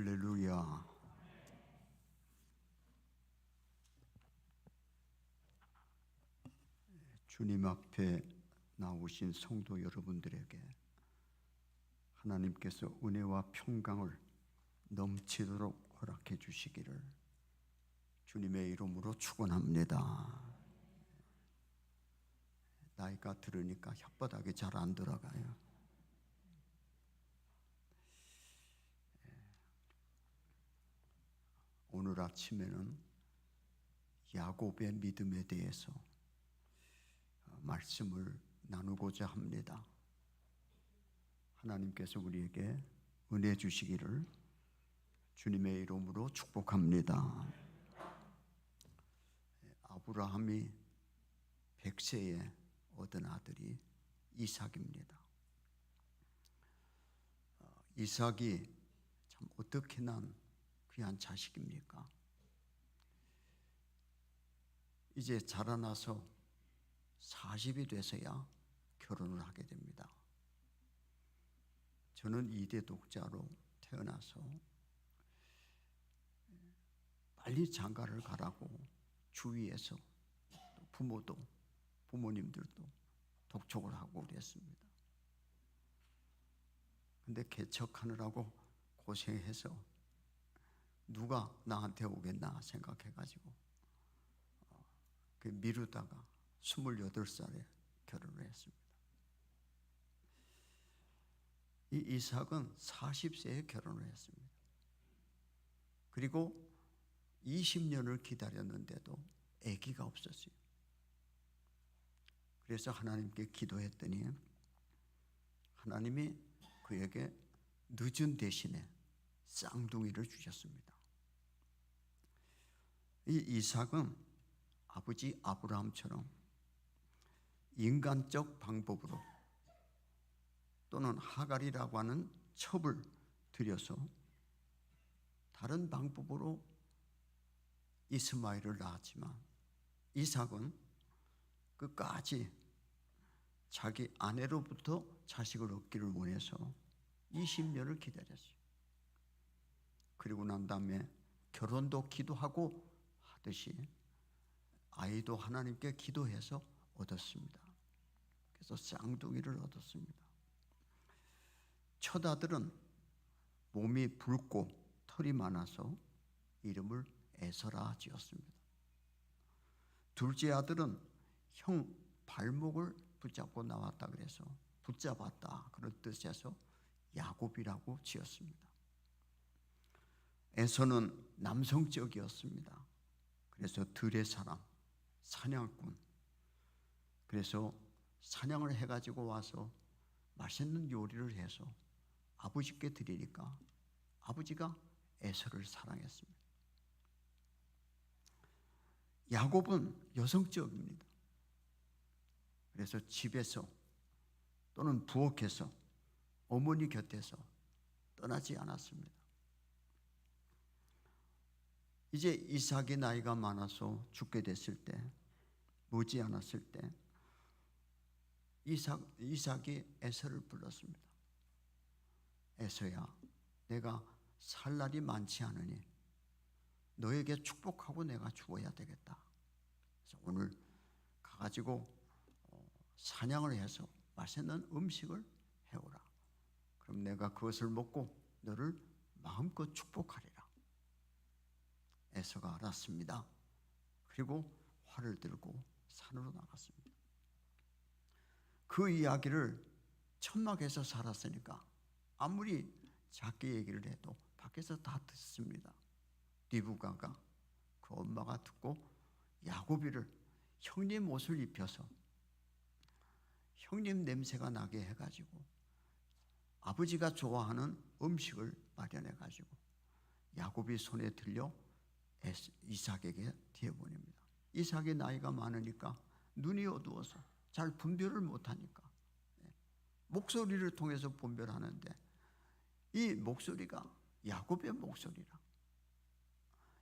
할렐루야. 주님 앞에 나오신 성도 여러분들에게 하나님께서 은혜와 평강을 넘치도록 허락해 주시기를 주님의 이름으로 축원합니다. 나이가 들으니까 혓바닥이 잘 안 들어가요. 오늘 아침에는 야곱의 믿음에 대해서 말씀을 나누고자 합니다. 하나님께서 우리에게 은혜 주시기를 주님의 이름으로 축복합니다. 아브라함이 100세에 얻은 아들이 이삭입니다. 이삭이 참 어떻게 난 귀한 자식입니까? 이제 자라나서 40이 돼서야 결혼을 하게 됩니다. 저는 2대 독자로 태어나서 빨리 장가를 가라고 주위에서 부모님들도 독촉을 하고 그랬습니다. 근데 개척하느라고 고생해서 누가 나한테 오겠나 생각해가지고 미루다가 28살에 결혼을 했습니다. 이 이삭은 40세에 결혼을 했습니다. 그리고 20년을 기다렸는데도 아기가 없었어요. 그래서 하나님께 기도했더니 하나님이 그에게 늦은 대신에 쌍둥이를 주셨습니다. 이 이삭은 아버지 아브라함처럼 인간적 방법으로 또는 하갈이라고 하는 첩을 들여서 다른 방법으로 이스마엘을 낳았지만 이삭은 끝까지 자기 아내로부터 자식을 얻기를 원해서 20년을 기다렸어요. 그리고 난 다음에 결혼도 기도하고 하듯이 아이도 하나님께 기도해서 얻었습니다. 그래서 쌍둥이를 얻었습니다. 첫 아들은 몸이 붉고 털이 많아서 이름을 에서라 지었습니다. 둘째 아들은 형 발목을 붙잡고 나왔다 그래서 붙잡았다 그런 뜻에서 야곱이라고 지었습니다. 에서는 남성적이었습니다. 그래서 들의 사람, 사냥꾼. 그래서 사냥을 해가지고 와서 맛있는 요리를 해서 아버지께 드리니까 아버지가 에서를 사랑했습니다. 야곱은 여성적입니다. 그래서 집에서 또는 부엌에서 어머니 곁에서 떠나지 않았습니다. 이제 이삭이 나이가 많아서 죽게 됐을 때, 머지않았을 때 이삭이 에서를 불렀습니다. 에서야, 내가 살 날이 많지 않으니 너에게 축복하고 내가 죽어야 되겠다. 그래서 오늘 가가지고 사냥을 해서 맛있는 음식을 해오라. 그럼 내가 그것을 먹고 너를 마음껏 축복하리라. 에서가 알았습니다. 그리고 활을 들고 산으로 나갔습니다. 그 이야기를 천막에서 살았으니까 아무리 작게 얘기를 해도 밖에서 다 듣습니다. 리브가가 그 엄마가 듣고 야곱이를 형님 옷을 입혀서 형님 냄새가 나게 해가지고 아버지가 좋아하는 음식을 마련해가지고 야곱이 손에 들려 이삭에게 뒤어보냅니다. 이삭의 나이가 많으니까 눈이 어두워서 잘 분별을 못하니까 목소리를 통해서 분별하는데 이 목소리가 야곱의 목소리라.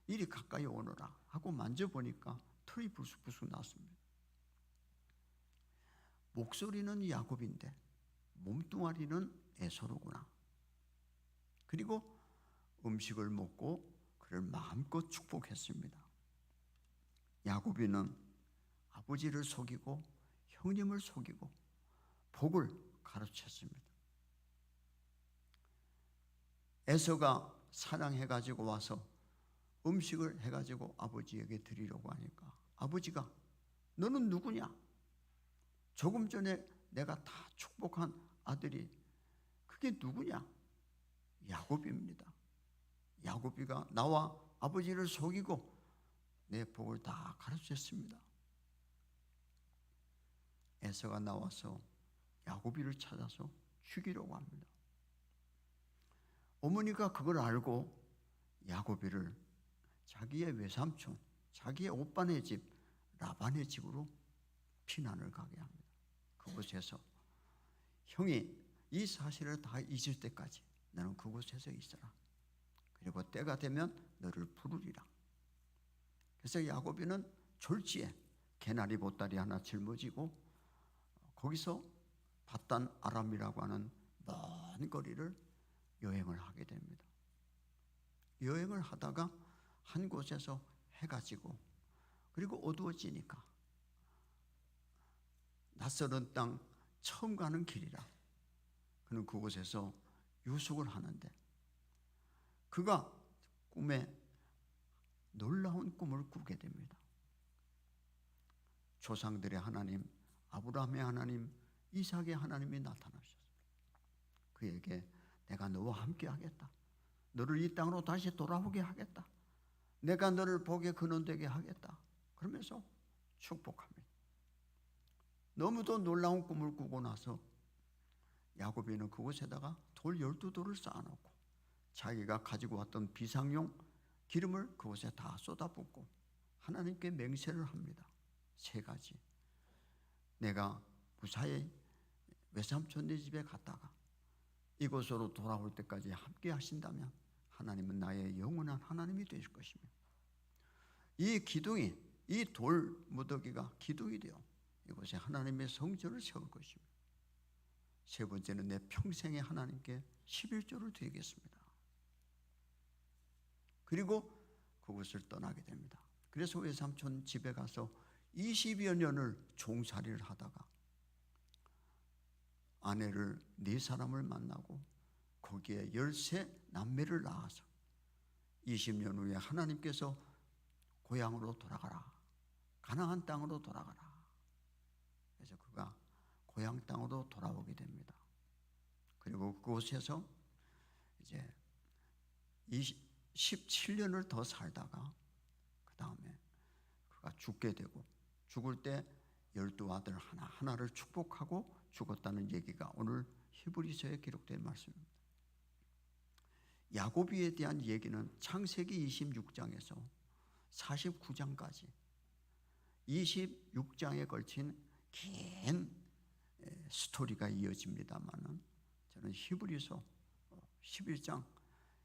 이리 가까이 오너라 하고 만져보니까 털이 불쑥불쑥 났습니다. 목소리는 야곱인데 몸뚱아리는 에서로구나. 그리고 음식을 먹고 그를 마음껏 축복했습니다. 야곱이는 아버지를 속이고 형님을 속이고 복을 가르쳤습니다. 에서가 사냥해가지고 와서 음식을 해가지고 아버지에게 드리려고 하니까 아버지가 너는 누구냐? 조금 전에 내가 다 축복한 아들이 그게 누구냐? 야곱입니다. 야곱이가 나와 아버지를 속이고 내 복을 다 가르쳤습니다. 에서가 나와서 야곱이를 찾아서 죽이려고 합니다. 어머니가 그걸 알고 야곱이를 자기의 외삼촌, 자기의 오빠네 집 라반의 집으로 피난을 가게 합니다. 그곳에서 형이 이 사실을 다 잊을 때까지 너는 그곳에서 있어라. 그리고 때가 되면 너를 부르리라. 그래서 야곱이는 졸지에 개나리 보따리 하나 짊어지고 거기서 밧단 아람이라고 하는 먼 거리를 여행을 하게 됩니다. 여행을 하다가 한 곳에서 해가 지고 그리고 어두워지니까 낯설은 땅 처음 가는 길이라 그는 그곳에서 유숙을 하는데 그가 꿈에 놀라운 꿈을 꾸게 됩니다. 조상들의 하나님, 아브라함의 하나님, 이삭의 하나님이 나타나셨습니다. 그에게 내가 너와 함께 하겠다. 너를 이 땅으로 다시 돌아오게 하겠다. 내가 너를 복의 근원 되게 하겠다. 그러면서 축복합니다. 너무도 놀라운 꿈을 꾸고 나서 야곱이는 그곳에다가 돌 12돌을 쌓아놓고 자기가 가지고 왔던 비상용 기름을 그곳에 다 쏟아붓고 하나님께 맹세를 합니다. 3가지. 내가 무사히 외삼촌네 집에 갔다가 이곳으로 돌아올 때까지 함께 하신다면 하나님은 나의 영원한 하나님이 되실 것이며 이 기둥이, 이 돌 무더기가 기둥이 되어 이곳에 하나님의 성전을 세울 것이며 3번째는 내 평생에 하나님께 11조를 드리겠습니다. 그리고 그곳을 떠나게 됩니다. 그래서 외삼촌 집에 가서 20여 년을 종살이를 하다가 아내를 4사람을 만나고 거기에 13남매를 낳아서 20년 후에 하나님께서 고향으로 돌아가라. 가나안 땅으로 돌아가라. 그래서 그가 고향 땅으로 돌아오게 됩니다. 그리고 그곳에서 이제 17년을 더 살다가 그 다음에 그가 죽게 되고 죽을 때 12아들 하나를 축복하고 죽었다는 얘기가 오늘 히브리서에 기록된 말씀입니다. 야곱이에 대한 얘기는 창세기 26장에서 49장까지 26장에 걸친 긴 스토리가 이어집니다만은 저는 히브리서 11장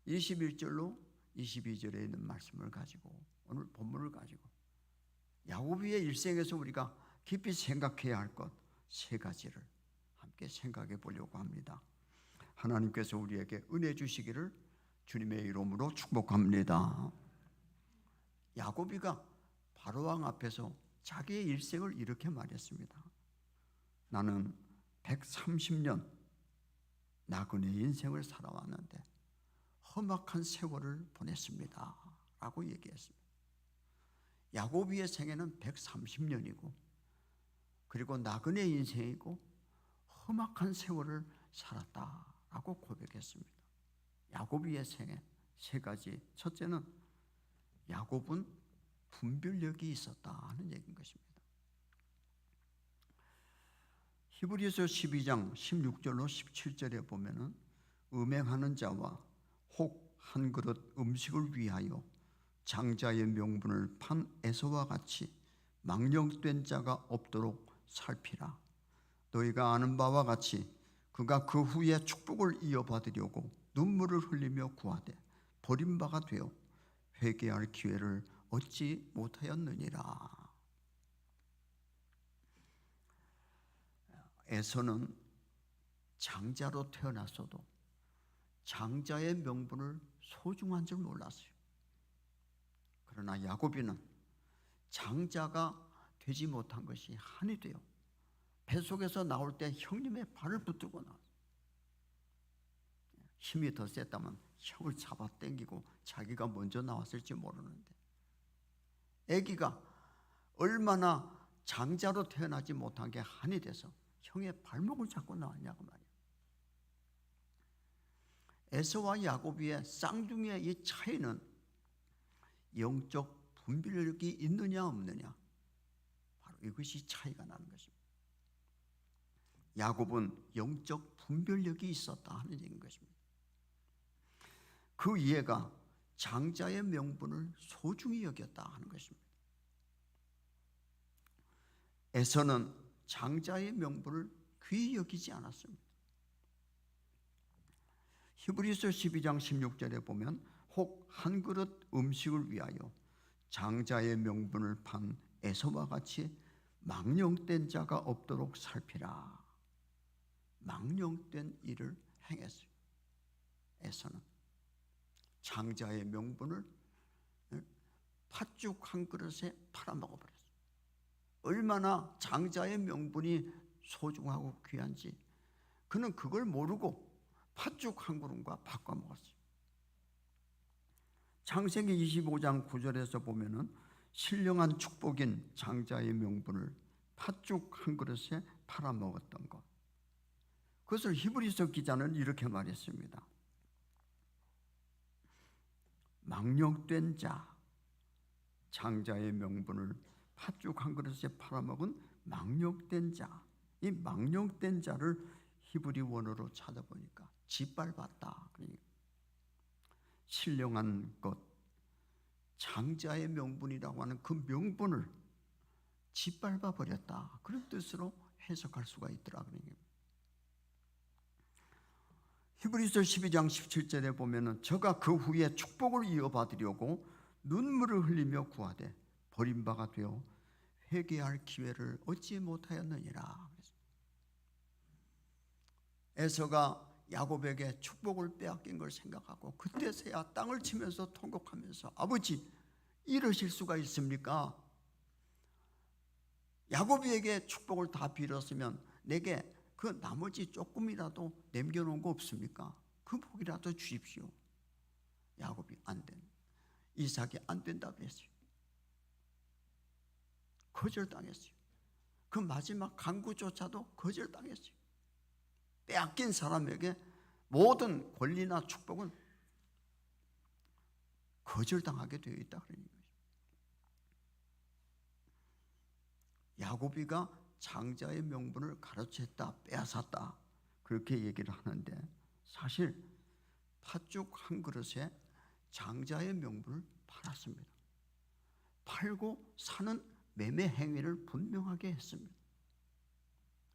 21절로 22절에 있는 말씀을 가지고 오늘 본문을 가지고 야곱의 일생에서 우리가 깊이 생각해야 할 것 3가지를 함께 생각해 보려고 합니다. 하나님께서 우리에게 은혜 주시기를 주님의 이름으로 축복합니다. 야곱이가 바로왕 앞에서 자기의 일생을 이렇게 말했습니다. 나는 130년 나그네 인생을 살아왔는데 험악한 세월을 보냈습니다 라고 얘기했습니다. 야곱의 생애는 130년이고 그리고 나그네 인생이고 험악한 세월을 살았다라고 고백했습니다. 야곱의 생애 3가지. 첫째는 야곱은 분별력이 있었다는 얘기인 것입니다. 히브리서 12장 16절로 17절에 보면은 음행하는 자와 혹 한 그릇 음식을 위하여 장자의 명분을 판 에서와 같이 망령된 자가 없도록 살피라. 너희가 아는 바와 같이 그가 그 후에 축복을 이어받으려고 눈물을 흘리며 구하되 버림바가 되어 회개할 기회를 얻지 못하였느니라. 에서는 장자로 태어났어도 장자의 명분을 소중한 줄 몰랐어요. 그러나 야곱이는 장자가 되지 못한 것이 한이 되어 뱃속에서 나올 때 형님의 발을 붙들고 나왔어요. 힘이 더 셌다면 형을 잡아 당기고 자기가 먼저 나왔을지 모르는데, 아기가 얼마나 장자로 태어나지 못한 게 한이 돼서 형의 발목을 잡고 나왔냐고 말이에요. 에서와 야곱의 쌍둥이의 이 차이는 영적 분별력이 있느냐 없느냐, 바로 이것이 차이가 나는 것입니다. 야곱은 영적 분별력이 있었다 하는 얘기인 것입니다. 그 이해가 장자의 명분을 소중히 여겼다 하는 것입니다. 에서는 장자의 명분을 귀히 여기지 않았습니다. 히브리서 12장 16절에 보면 혹 한 그릇 음식을 위하여 장자의 명분을 판 에서와 같이 망령된 자가 없도록 살피라. 망령된 일을 행했어요. 에서는 장자의 명분을 팥죽 한 그릇에 팔아먹어버렸어요. 얼마나 장자의 명분이 소중하고 귀한지 그는 그걸 모르고 팥죽 한 그릇과 바꿔먹었어요. 창세기 25장 9절에서 보면은 신령한 축복인 장자의 명분을 팥죽 한 그릇에 팔아먹었던 것, 그것을 히브리서 기자는 이렇게 말했습니다. 망령된 자, 장자의 명분을 팥죽 한 그릇에 팔아먹은 망령된 자, 이 망령된 자를 히브리 원어로 찾아보니까 짓밟았다. 신령한 것, 장자의 명분이라고 하는 그 명분을 짓밟아 버렸다, 그런 뜻으로 해석할 수가 있더라. 히브리서 12장 17절에 보면은 저가 그 후에 축복을 이어받으려고 눈물을 흘리며 구하되 버림바가 되어 회개할 기회를 얻지 못하였느니라. 에서가 야곱에게 축복을 빼앗긴 걸 생각하고 그때서야 땅을 치면서 통곡하면서 아버지, 이러실 수가 있습니까? 야곱에게 축복을 다 빌었으면 내게 그 나머지 조금이라도 남겨놓은 거 없습니까? 그 복이라도 주십시오. 야곱이 안 된, 이삭이 안 된다고 했어요. 거절당했어요. 그 마지막 간구조차도 거절당했어요. 빼앗긴 사람에게 모든 권리나 축복은 거절당하게 되어 있다 그러는 거죠. 야곱이가 장자의 명분을 가로챘다, 빼앗았다, 그렇게 얘기를 하는데 사실 팥죽 한 그릇에 장자의 명분을 팔았습니다. 팔고 사는 매매 행위를 분명하게 했습니다.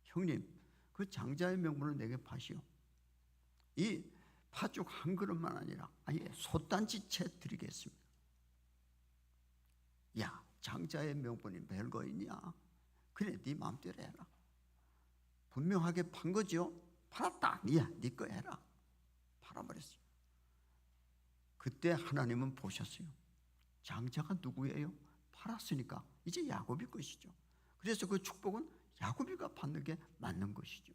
형님, 그 장자의 명분을 내게 파시오. 이 팥죽 한 그릇만 아니라 아예 솥단지 채 드리겠습니다. 야, 장자의 명분이 별거 있냐? 그래, 네 마음대로 해라. 분명하게 판 거죠. 팔았다. 네 거 해라. 팔아버렸어요. 그때 하나님은 보셨어요. 장자가 누구예요? 팔았으니까 이제 야곱이 것이죠. 그래서 그 축복은 야곱이가 받는 게 맞는 것이죠.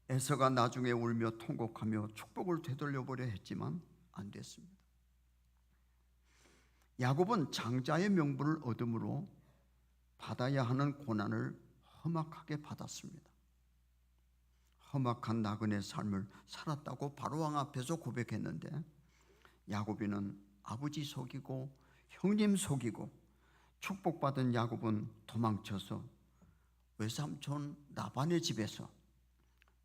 에서가 나중에 울며 통곡하며 축복을 되돌려보려 했지만 안 됐습니다. 야곱은 장자의 명분을 얻음으로 받아야 하는 고난을 험악하게 받았습니다. 험악한 나그네 삶을 살았다고 바로왕 앞에서 고백했는데 야곱이는 아버지 속이고 형님 속이고 축복받은 야곱은 도망쳐서 외삼촌 라반의 집에서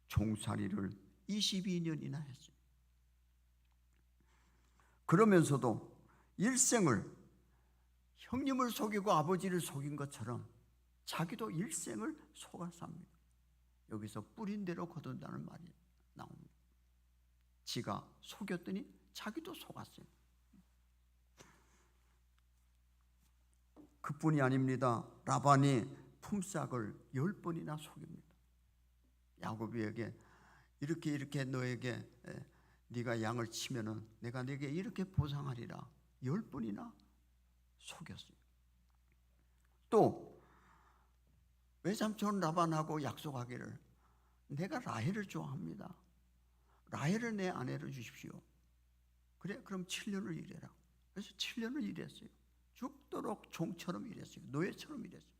종살이를 22년이나 했어요. 그러면서도 일생을 형님을 속이고 아버지를 속인 것처럼 자기도 일생을 속아 삽니다. 여기서 뿌린 대로 거둔다는 말이 나옵니다. 지가 속였더니 자기도 속았어요. 그뿐이 아닙니다. 라반이 품삯을 10번이나 속입니다. 야곱에게 이렇게 너에게 네가 양을 치면은 내가 네게 이렇게 보상하리라 10번이나 속였어요. 또 외삼촌 라반하고 약속하기를 내가 라헬을 좋아합니다. 라헬을 내 아내로 주십시오. 그래 그럼 7년을 일해라. 그래서 7년을 일했어요. 죽도록 종처럼 일했어요. 노예처럼 일했어요.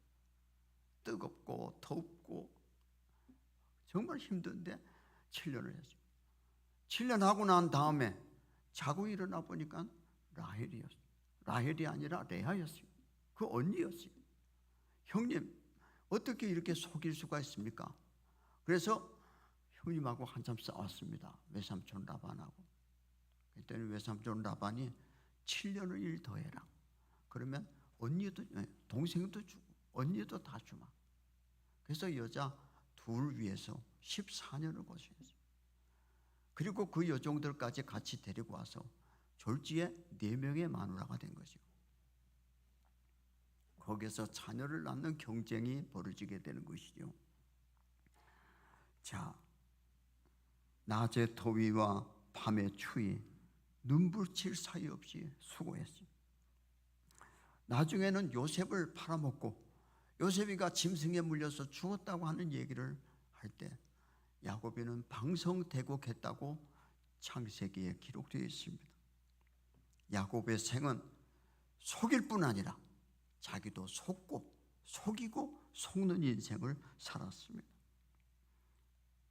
뜨겁고 덥고 정말 힘든데 7년을 했어요. 7년 하고 난 다음에 자고 일어나 보니까 라헬이었어요. 라헬이 아니라 레아였어요. 그 언니였어요. 형님 어떻게 이렇게 속일 수가 있습니까? 그래서 형님하고 한참 싸웠습니다. 외삼촌 라반하고. 그랬더니 외삼촌 라반이 7년을 일 더 해라. 그러면 언니도 동생도 주고 언니도 다 주마. 그래서 여자 둘 위해서 14년을 고생했어요. 그리고 그 여종들까지 같이 데리고 와서 졸지에 4명의 마누라가 된 거죠. 거기서 자녀를 낳는 경쟁이 벌어지게 되는 것이죠. 자, 낮의 더위와 밤의 추위, 눈부칠 사이 없이 수고했어요. 나중에는 요셉을 팔아먹고 요셉이가 짐승에 물려서 죽었다고 하는 얘기를 할 때 야곱이는 방성대곡했다고 창세기에 기록되어 있습니다. 야곱의 생은 속일 뿐 아니라 자기도 속고 속이고 속는 인생을 살았습니다.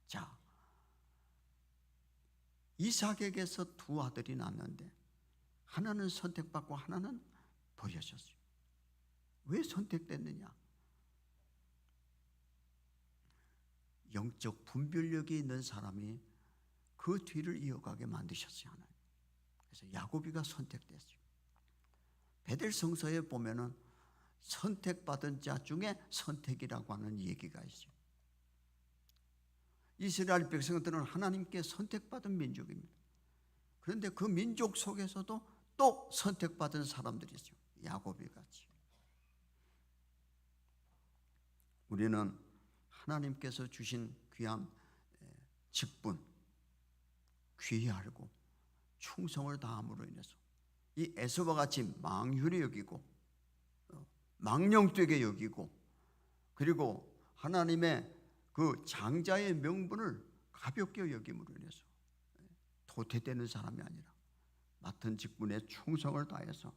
자, 이삭에게서 2 아들이 낳았는데 하나는 선택받고 하나는 버려졌어요. 왜 선택됐느냐? 영적 분별력이 있는 사람이 그 뒤를 이어가게 만드셨어요. 하나님. 그래서 야곱이가 선택됐어요. 베델 성서에 보면은 선택받은 자 중에 선택이라고 하는 얘기가 있어요. 이스라엘 백성들은 하나님께 선택받은 민족입니다. 그런데 그 민족 속에서도 또 선택받은 사람들이 있어요. 야곱이 같이. 우리는 하나님께서 주신 귀한 직분, 귀하고 충성을 다함으로 인해서 이 에서와 같이 망휼히 여기고 망령되게 여기고 그리고 하나님의 그 장자의 명분을 가볍게 여김으로 인해서 도태되는 사람이 아니라 맡은 직분에 충성을 다해서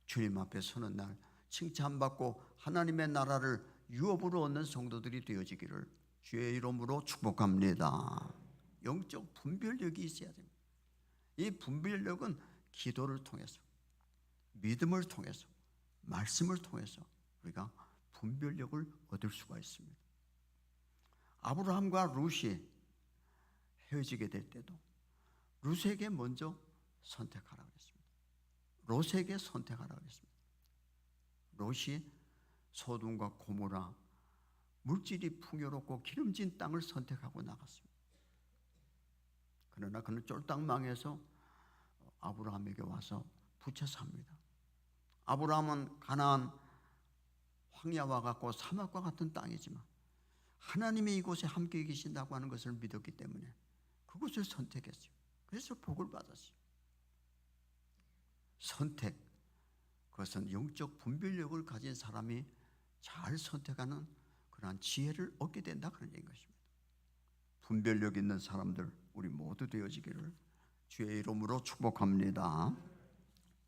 주님 앞에 서는 날 칭찬받고 하나님의 나라를 유업으로 얻는 성도들이 되어지기를 주의 이름으로 축복합니다. 영적 분별력이 있어야 됩니다. 이 분별력은 기도를 통해서 믿음을 통해서 말씀을 통해서 우리가 분별력을 얻을 수가 있습니다. 아브라함과 룻이 헤어지게 될 때도 룻에게 먼저 선택하라고 했습니다. 롯에게 선택하라고 했습니다. 롯이 소돔과 고모라 물질이 풍요롭고 기름진 땅을 선택하고 나갔습니다. 그러나 그는 쫄딱 망해서 아브라함에게 와서 붙여 삽니다. 아브라함은 가나안 황야와 같고 사막과 같은 땅이지만 하나님이 이곳에 함께 계신다고 하는 것을 믿었기 때문에 그곳을 선택했어요. 그래서 복을 받았어요. 선택, 그것은 영적 분별력을 가진 사람이 잘 선택하는 그러한 지혜를 얻게 된다 그런 얘기인 것입니다. 분별력 있는 사람들 우리 모두 되어지기를 주의 이름으로 축복합니다.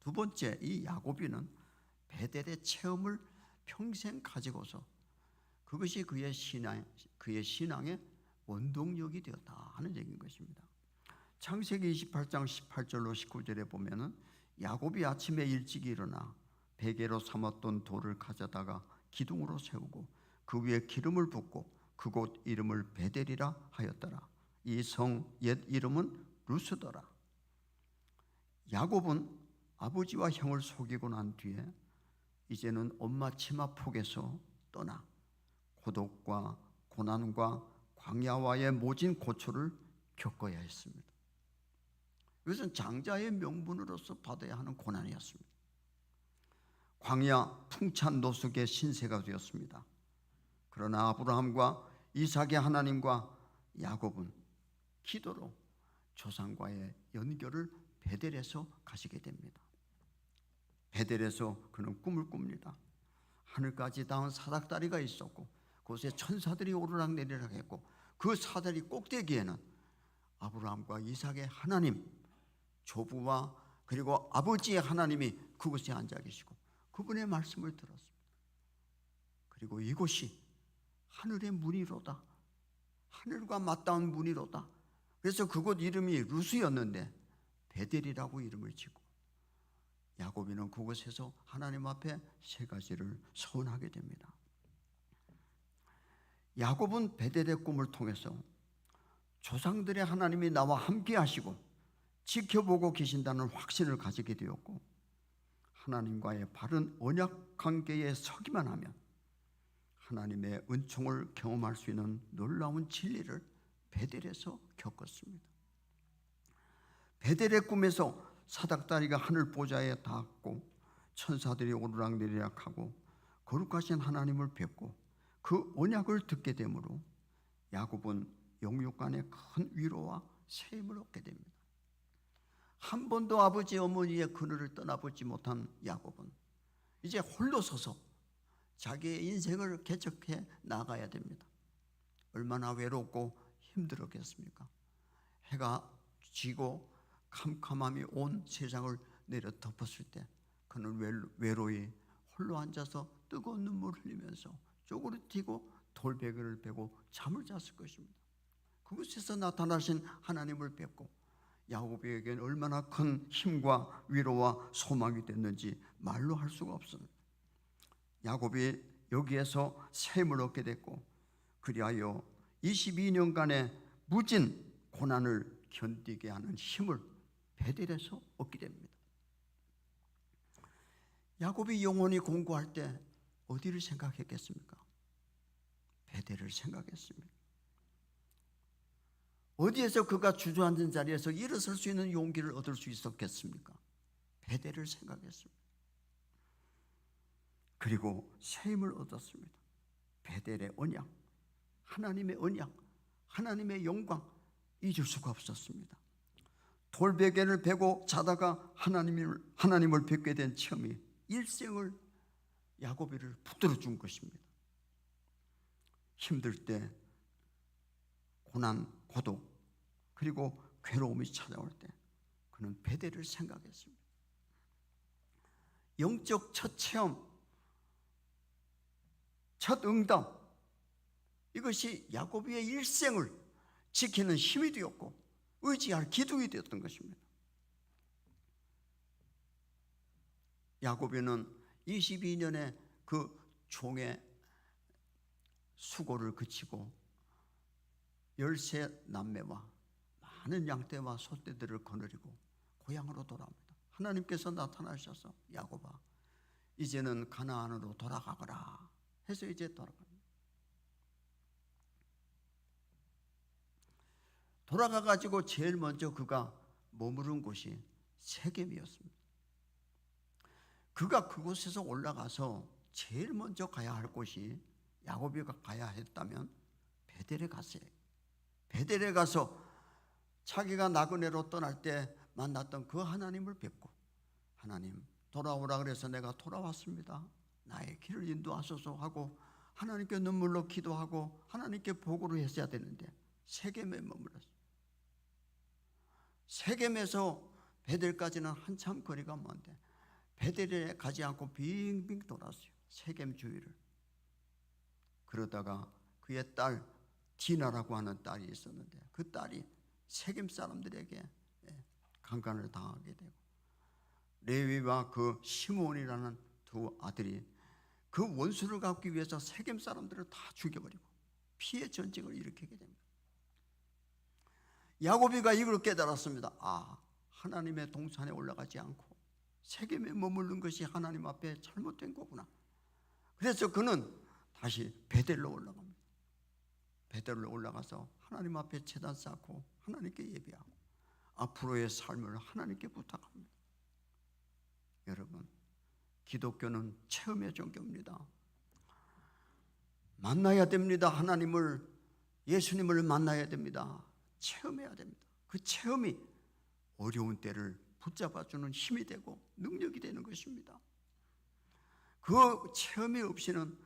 2번째, 이 야곱이는 베델의 체험을 평생 가지고서 그것이 그의 신앙의 원동력이 되었다 하는 얘기인 것입니다. 창세기 28장 18절로 19절에 보면은 야곱이 아침에 일찍 일어나 베개로 삼았던 돌을 가져다가 기둥으로 세우고 그 위에 기름을 붓고 그곳 이름을 베델이라 하였더라. 이 성 옛 이름은 루스더라. 야곱은 아버지와 형을 속이고 난 뒤에 이제는 엄마 치마 폭에서 떠나 고독과 고난과 광야와의 모진 고초를 겪어야 했습니다. 이것은 장자의 명분으로서 받아야 하는 고난이었습니다. 광야 풍찬 노숙의 신세가 되었습니다. 그러나 아브라함과 이삭의 하나님과 야곱은 기도로 조상과의 연결을 베델에서 가지게 됩니다. 베델에서 그는 꿈을 꿉니다. 하늘까지 닿은 사닥다리가 있었고 그곳에 천사들이 오르락내리락 했고 그 사다리 꼭대기에는 아브라함과 이삭의 하나님, 조부와 그리고 아버지의 하나님이 그곳에 앉아 계시고 그분의 말씀을 들었습니다. 그리고 이곳이 하늘의 문이로다. 하늘과 맞닿은 문이로다. 그래서 그곳 이름이 루스였는데 베델이라고 이름을 짓고 야곱이는 그곳에서 하나님 앞에 세 가지를 서원하게 됩니다. 야곱은 베델의 꿈을 통해서 조상들의 하나님이 나와 함께 하시고 지켜보고 계신다는 확신을 가지게 되었고 하나님과의 바른 언약 관계에 서기만 하면 하나님의 은총을 경험할 수 있는 놀라운 진리를 베델에서 겪었습니다. 베델의 꿈에서 사닥다리가 하늘 보좌에 닿았고 천사들이 오르락내리락하고 거룩하신 하나님을 뵙고 그 언약을 듣게 되므로 야곱은 영육 간에 큰 위로와 새 힘을 얻게 됩니다. 한 번도 아버지 어머니의 그늘을 떠나보지 못한 야곱은 이제 홀로 서서 자기의 인생을 개척해 나가야 됩니다. 얼마나 외롭고 힘들었겠습니까? 해가 지고 캄캄함이 온 세상을 내려 덮었을 때 그는 외로이 홀로 앉아서 뜨거운 눈물을 흘리면서 쪼그리고 돌베개를 베고 잠을 잤을 것입니다. 그곳에서 나타나신 하나님을 뵙고 야곱에게는 얼마나 큰 힘과 위로와 소망이 됐는지 말로 할 수가 없습니다. 야곱이 여기에서 새 힘을 얻게 됐고 그리하여 22년간의 무진 고난을 견디게 하는 힘을 베델에서 얻게 됩니다. 야곱이 영원히 공고할 때 어디를 생각했겠습니까? 베델을 생각했습니다. 어디에서 그가 주저앉은 자리에서 일어설 수 있는 용기를 얻을 수 있었겠습니까? 베델을 생각했습니다. 그리고 새 힘을 얻었습니다. 베델의 언약, 하나님의 언약, 하나님의 영광 잊을 수가 없었습니다. 돌베개를 베고 자다가 하나님을 뵙게 된 체험이 일생을 야곱이를 붙들어 준 것입니다. 힘들 때 고난, 고독 그리고 괴로움이 찾아올 때 그는 베델을 생각했습니다. 영적 첫 체험, 첫 응답, 이것이 야곱의 일생을 지키는 힘이 되었고 의지할 기둥이 되었던 것입니다. 야곱에는 22년의 그 종의 수고를 그치고 13남매와 많은 양떼와 소떼들을 거느리고 고향으로 돌아옵니다. 하나님께서 나타나셔서 야곱아 이제는 가나안으로 돌아가거라 해서 이제 돌아갑니다. 돌아가가지고 제일 먼저 그가 머무른 곳이 세겜이었습니다. 그가 그곳에서 올라가서 제일 먼저 가야 할 곳이 야곱이가 가야 했다면 베델에 갔어요. 베델에 가서 자기가 나그네로 떠날 때 만났던 그 하나님을 뵙고 하나님 돌아오라 그래서 내가 돌아왔습니다. 나의 길을 인도하소서 하고 하나님께 눈물로 기도하고 하나님께 보고를 했어야 되는데 세겜에 머물렀어요. 세겜에서 베델까지는 한참 거리가 먼데 베델에 가지 않고 빙빙 돌았어요. 세겜 주위를. 그러다가 그의 딸 디나라고 하는 딸이 있었는데 그 딸이 세겜 사람들에게 강간을 당하게 되고 레위와 그 시므온이라는 두 아들이 그 원수를 갚기 위해서 세겜 사람들을 다 죽여버리고 피해 전쟁을 일으키게 됩니다. 야곱이가 이걸 깨달았습니다. 아, 하나님의 동산에 올라가지 않고 세겜에 머무른 것이 하나님 앞에 잘못된 거구나. 그래서 그는 다시 베델로 올라갑니다. 베델로 올라가서 하나님 앞에 제단 쌓고 하나님께 예배하고 앞으로의 삶을 하나님께 부탁합니다. 여러분, 기독교는 체험의 종교입니다. 만나야 됩니다. 하나님을, 예수님을 만나야 됩니다. 체험해야 됩니다. 그 체험이 어려운 때를 붙잡아주는 힘이 되고 능력이 되는 것입니다. 그 체험이 없이는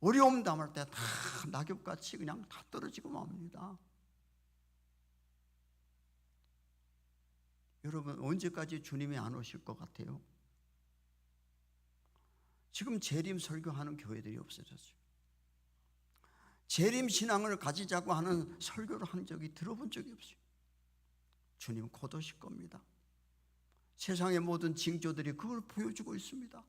어려움 당할 때 다 낙엽같이 그냥 다 떨어지고 맙니다. 여러분, 언제까지 주님이 안 오실 것 같아요? 지금 재림 설교하는 교회들이 없어졌어요. 재림 신앙을 가지자고 하는 설교를 한 적이 들어본 적이 없어요. 주님 곧 오실 겁니다. 세상의 모든 징조들이 그걸 보여주고 있습니다.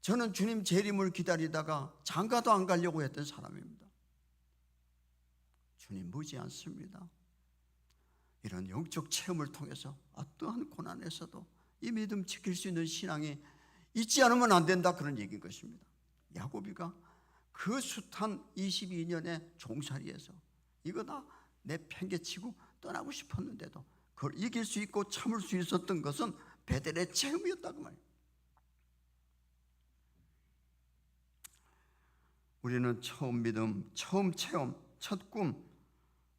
저는 주님 재림을 기다리다가 장가도 안 가려고 했던 사람입니다. 주님 머지 않습니다. 이런 영적 체험을 통해서 어떠한 고난에서도 이 믿음 지킬 수 있는 신앙이 있지 않으면 안 된다, 그런 얘기인 것입니다. 야고비가 그 숱한 22년의 종살이에서 이거다 내 팽개치고 떠나고 싶었는데도 그걸 이길 수 있고 참을 수 있었던 것은 베델의 체험이었다고 말이에요. 우리는 처음 믿음, 처음 체험, 첫 꿈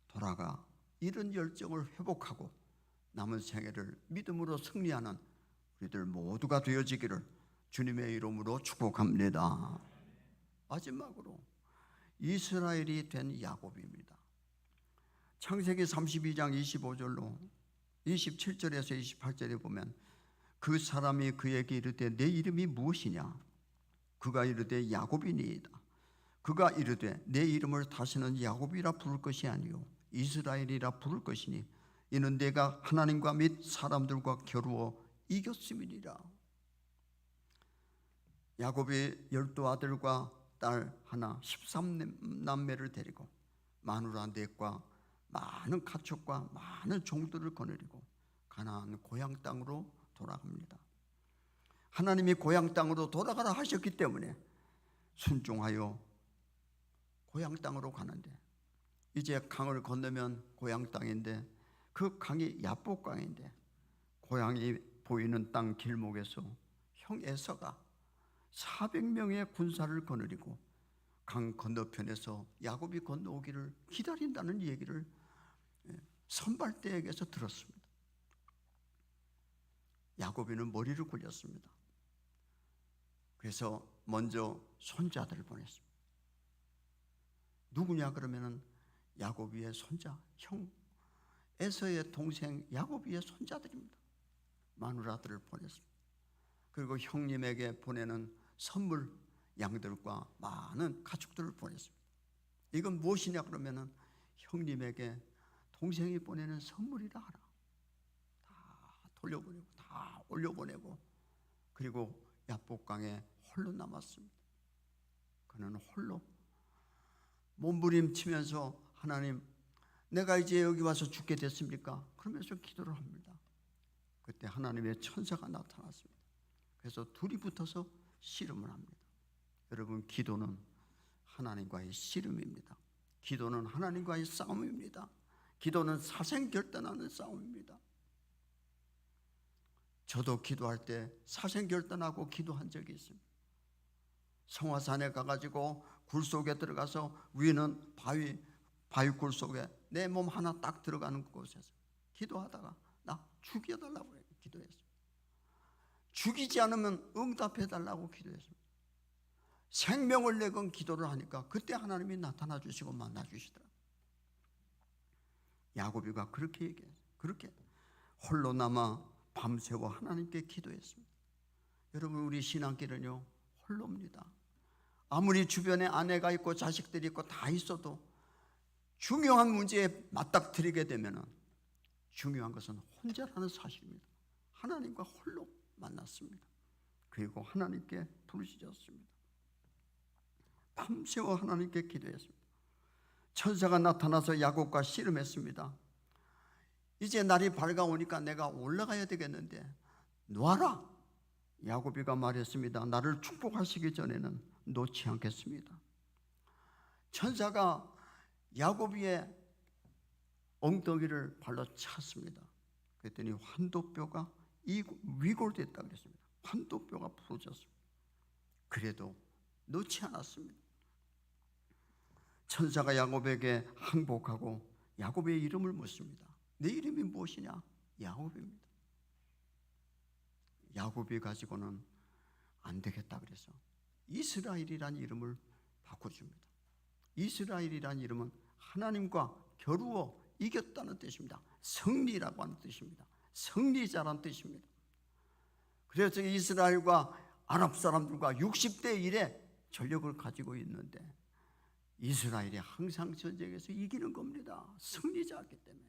돌아가 이런 열정을 회복하고 남은 생애를 믿음으로 승리하는 우리들 모두가 되어지기를 주님의 이름으로 축복합니다. 마지막으로 이스라엘이 된 야곱입니다. 창세기 32장 25절로 27절에서 28절에 보면 그 사람이 그에게 이르되 내 이름이 무엇이냐? 그가 이르되 야곱이니이다. 그가 이르되 내 이름을 다시는 야곱이라 부를 것이 아니요 이스라엘이라 부를 것이니 이는 내가 하나님과 및 사람들과 겨루어 이겼음이니라. 야곱이 12아들과 딸 하나 13남매를 데리고 마누라 넷과 많은 가축과 많은 종들을 거느리고 가나안 고향 땅으로 돌아갑니다. 하나님이 고향 땅으로 돌아가라 하셨기 때문에 순종하여 고향 땅으로 가는데, 이제 강을 건너면 고향 땅인데 그 강이 야복강인데 고향이 보이는 땅 길목에서 형 에서가 400명의 군사를 거느리고 강 건너편에서 야곱이 건너오기를 기다린다는 얘기를 선발대에게서 들었습니다. 야곱이는 머리를 굴렸습니다. 그래서 먼저 손자들을 보냈습니다. 누구냐 그러면은 야곱이의 손자, 형 에서의 동생 야곱이의 손자들입니다. 마누라들을 보냈습니다. 그리고 형님에게 보내는 선물, 양들과 많은 가축들을 보냈습니다. 이건 무엇이냐 그러면은 형님에게 동생이 보내는 선물이라 하라. 다 돌려보내고 다 올려보내고 그리고 야복강에 홀로 남았습니다. 그는 홀로 몸부림치면서 하나님, 내가 이제 여기 와서 죽게 됐습니까? 그러면서 기도를 합니다. 그때 하나님의 천사가 나타났습니다. 그래서 둘이 붙어서 씨름을 합니다. 여러분, 기도는 하나님과의 씨름입니다. 기도는 하나님과의 싸움입니다. 기도는 사생결단하는 싸움입니다. 저도 기도할 때 사생결단하고 기도한 적이 있습니다. 성화산에 가가지고 굴 속에 들어가서 위는 바위굴 속에 내 몸 하나 딱 들어가는 곳에서 기도하다가 나 죽여달라고 기도했습니다. 죽이지 않으면 응답해달라고 기도했습니다. 생명을 내건 기도를 하니까 그때 하나님이 나타나 주시고 만나 주시더라고요. 야곱이가 그렇게 얘기했어요. 그렇게 홀로 남아 밤새워 하나님께 기도했습니다. 여러분, 우리 신앙길은요 홀로입니다. 아무리 주변에 아내가 있고 자식들이 있고 다 있어도 중요한 문제에 맞닥뜨리게 되면 중요한 것은 혼자라는 사실입니다. 하나님과 홀로 만났습니다. 그리고 하나님께 부르짖었습니다. 밤새워 하나님께 기도했습니다. 천사가 나타나서 야곱과 씨름했습니다. 이제 날이 밝아오니까 내가 올라가야 되겠는데 놔라. 야곱이가 말했습니다. 나를 축복하시기 전에는 놓지 않겠습니다. 천사가 야곱이의 엉덩이를 발로 찼습니다. 그랬더니 환도뼈가 위골됐다 그랬습니다. 환도뼈가 부러졌습니다. 그래도 놓지 않았습니다. 천사가 야곱에게 항복하고 야곱의 이름을 묻습니다. 내 이름이 무엇이냐? 야곱입니다. 야곱이 가지고는 안 되겠다 그래서 이스라엘이라는 이름을 바꿔줍니다. 이스라엘이라는 이름은 하나님과 겨루어 이겼다는 뜻입니다. 승리라고 하는 뜻입니다. 승리자라는 뜻입니다. 그래서 이스라엘과 아랍 사람들과 60대 1의 전력을 가지고 있는데 이스라엘이 항상 전쟁에서 이기는 겁니다. 승리자였기 때문에.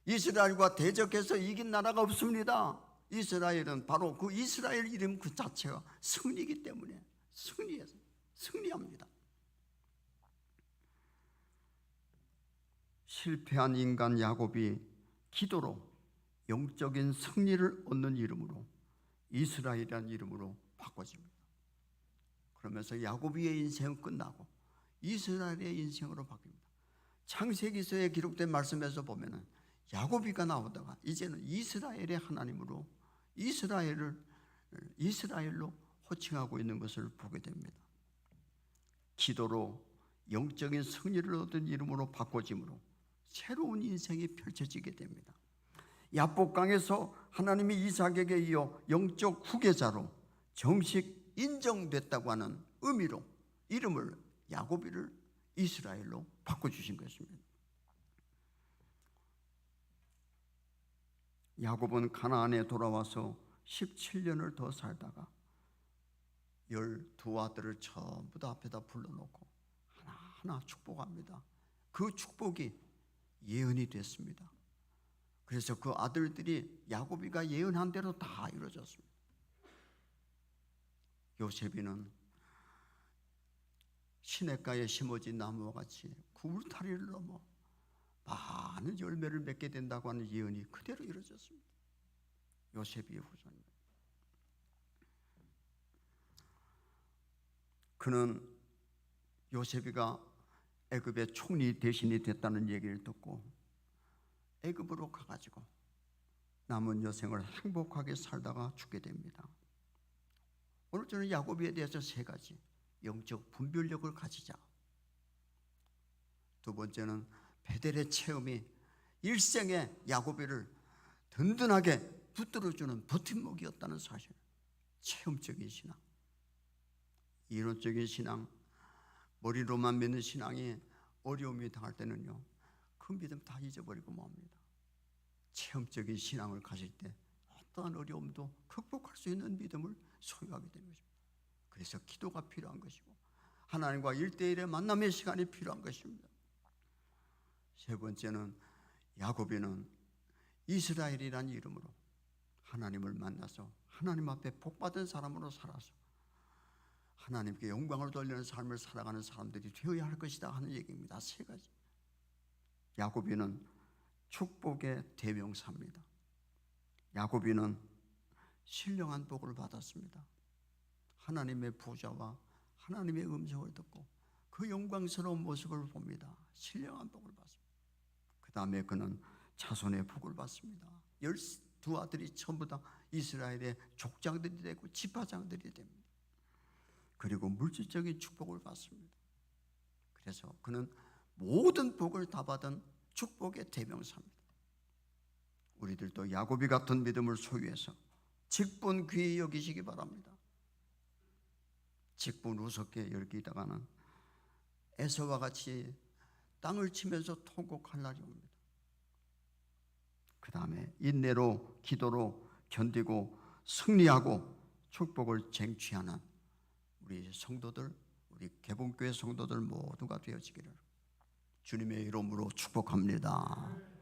이스라엘과 대적해서 이긴 나라가 없습니다. 이스라엘은 바로 그 이스라엘 이름 그 자체가 승리이기 때문에 승리합니다. 실패한 인간 야곱이 기도로 영적인 승리를 얻는 이름으로 이스라엘이라는 이름으로 바꿔집니다. 그러면서 야곱의 인생은 끝나고 이스라엘의 인생으로 바뀝니다. 창세기서에 기록된 말씀에서 보면은 야곱이가 나오다가 이제는 이스라엘의 하나님으로 이스라엘로 호칭하고 있는 것을 보게 됩니다. 기도로 영적인 승리를 얻은 이름으로 바꿔짐으로 새로운 인생이 펼쳐지게 됩니다. 야복강에서 하나님이 이삭에게 이어 영적 후계자로 정식 인정됐다고 하는 의미로 이름을 야곱이를 이스라엘로 바꿔주신 것입니다. 야곱은 가나안에 돌아와서 17년을 더 살다가 12아들을 전부 다 앞에다 불러놓고 하나하나 축복합니다. 그 축복이 예언이 됐습니다. 그래서 그 아들들이 야곱이가 예언한 대로 다 이루어졌습니다. 요셉이는 시냇가에 심어진 나무와 같이 그 울타리를 넘어 많은 열매를 맺게 된다고 하는 예언이 그대로 이루어졌습니다. 요셉의 후손입니다. 그는 요셉이가 애굽의 총리 대신이 됐다는 얘기를 듣고 애굽으로 가가지고 남은 여생을 행복하게 살다가 죽게 됩니다. 오늘 저는 야곱에 대해서 세 가지 영적 분별력을 가지자. 두 번째는 베델의 체험이 일생의 야곱이를 든든하게 붙들어주는 버팀목이었다는 사실. 체험적인 신앙, 이론적인 신앙, 머리로만 믿는 신앙이 어려움이 당할 때는요, 그 믿음 다 잊어버리고 맙니다. 체험적인 신앙을 가질 때 어떠한 어려움도 극복할 수 있는 믿음을 소유하게 되는 것입니다. 그래서 기도가 필요한 것이고 하나님과 1대1의 만남의 시간이 필요한 것입니다. 세 번째는 야곱이는 이스라엘이라는 이름으로 하나님을 만나서 하나님 앞에 복받은 사람으로 살아서 하나님께 영광을 돌리는 삶을 살아가는 사람들이 되어야 할 것이다 하는 얘기입니다. 세 가지. 야곱이는 축복의 대명사입니다. 야곱이는 신령한 복을 받았습니다. 하나님의 보좌와 하나님의 음성을 듣고 그 영광스러운 모습을 봅니다. 신령한 복을 받습니다. 그 다음에 그는 자손의 복을 받습니다. 12아들이 전부 다 이스라엘의 족장들이 되고 지파장들이 됩니다. 그리고 물질적인 축복을 받습니다. 그래서 그는 모든 복을 다 받은 축복의 대명사입니다. 우리들도 야곱이 같은 믿음을 소유해서 직분 귀히 여기시기 바랍니다. 직분 우습게 여기다가는 에서와 같이 땅을 치면서 통곡할 날이 옵니다. 그 다음에 인내로 기도로 견디고 승리하고 축복을 쟁취하는 우리 성도들, 우리 개봉교회 성도들 모두가 되어지기를 주님의 이름으로 축복합니다.